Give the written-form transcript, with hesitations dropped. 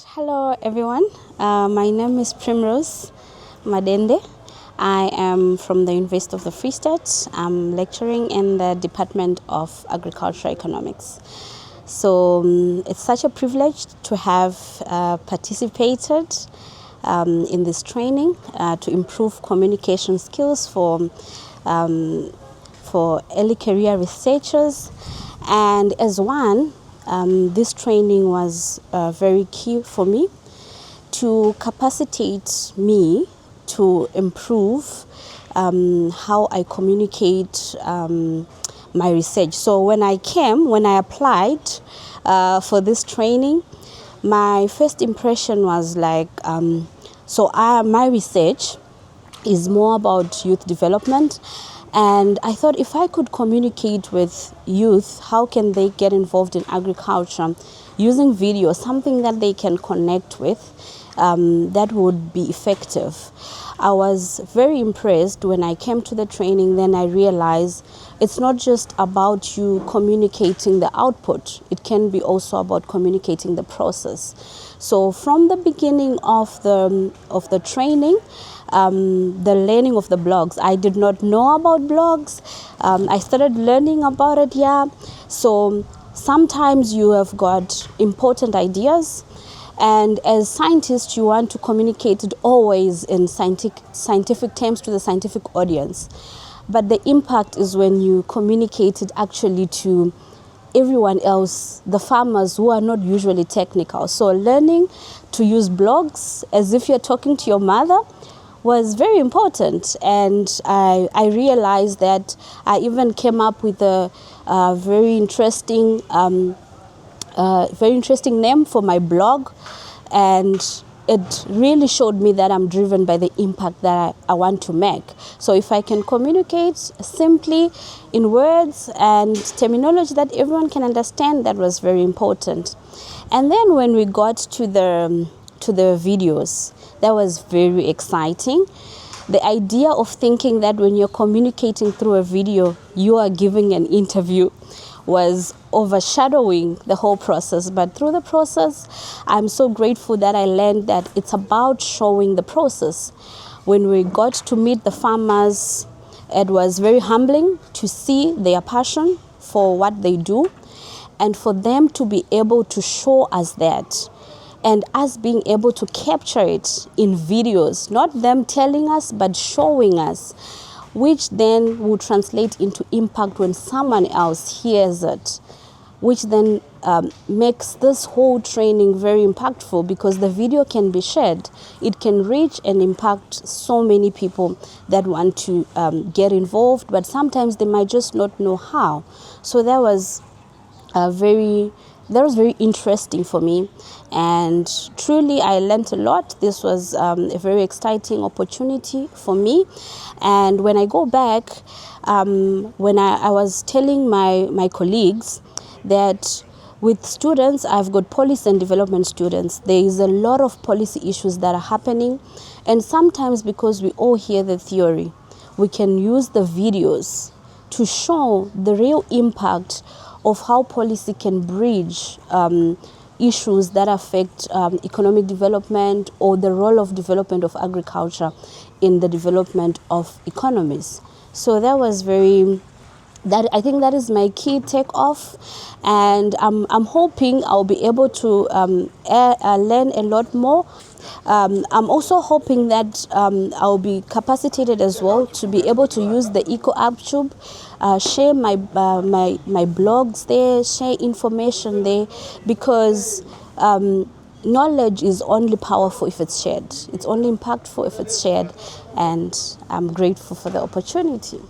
Hello everyone, my name is Primrose Madende. I am from the University of the Free State. I'm lecturing in the Department of Agricultural Economics. So it's such a privilege to have participated in this training to improve communication skills for early career researchers. And as one, this training was very key for me to capacitate me to improve how I communicate my research. So when I applied for this training, my first impression was like, my research is more about youth development. And I thought, if I could communicate with youth, how can they get involved in agriculture using video, something that they can connect with, that would be effective. I was very impressed when I came to the training. Then I realized it's not just about you communicating the output. It can be also about communicating the process. So from the beginning of the training, the learning of the blogs. I did not know about blogs. I started learning about it, So sometimes you have got important ideas, and as scientists, you want to communicate it always in scientific terms to the scientific audience. But the impact is when you communicate it actually to everyone else, the farmers who are not usually technical. So learning to use blogs as if you're talking to your mother was very important, and I realized that I even came up with a very interesting name for my blog, and it really showed me that I'm driven by the impact that I want to make. So if I can communicate simply in words and terminology that everyone can understand, that was very important. And then when we got to the videos, that was very exciting. The idea of thinking that when you're communicating through a video, you are giving an interview was overshadowing the whole process. But through the process, I'm so grateful that I learned that it's about showing the process. When we got to meet the farmers, it was very humbling to see their passion for what they do, and for them to be able to show us that, and us being able to capture it in videos, not them telling us, but showing us, which then will translate into impact when someone else hears it, which then makes this whole training very impactful, because the video can be shared. It can reach and impact so many people that want to get involved, but sometimes they might just not know how. So that was very interesting for me, and truly I learned a lot. This was a very exciting opportunity for me. And when I go back, when I was telling my colleagues that with students, I've got policy and development students, there is a lot of policy issues that are happening, and sometimes because we all hear the theory, we can use the videos to show the real impact of how policy can bridge issues that affect economic development, or the role of development of agriculture in the development of economies. So that was I think that is my key takeoff, and I'm hoping I'll be able to learn a lot more. I'm also hoping that I'll be capacitated as well to be able to use the EcoAgTube, share my blogs there, share information there, because knowledge is only powerful if it's shared. It's only impactful if it's shared, and I'm grateful for the opportunity.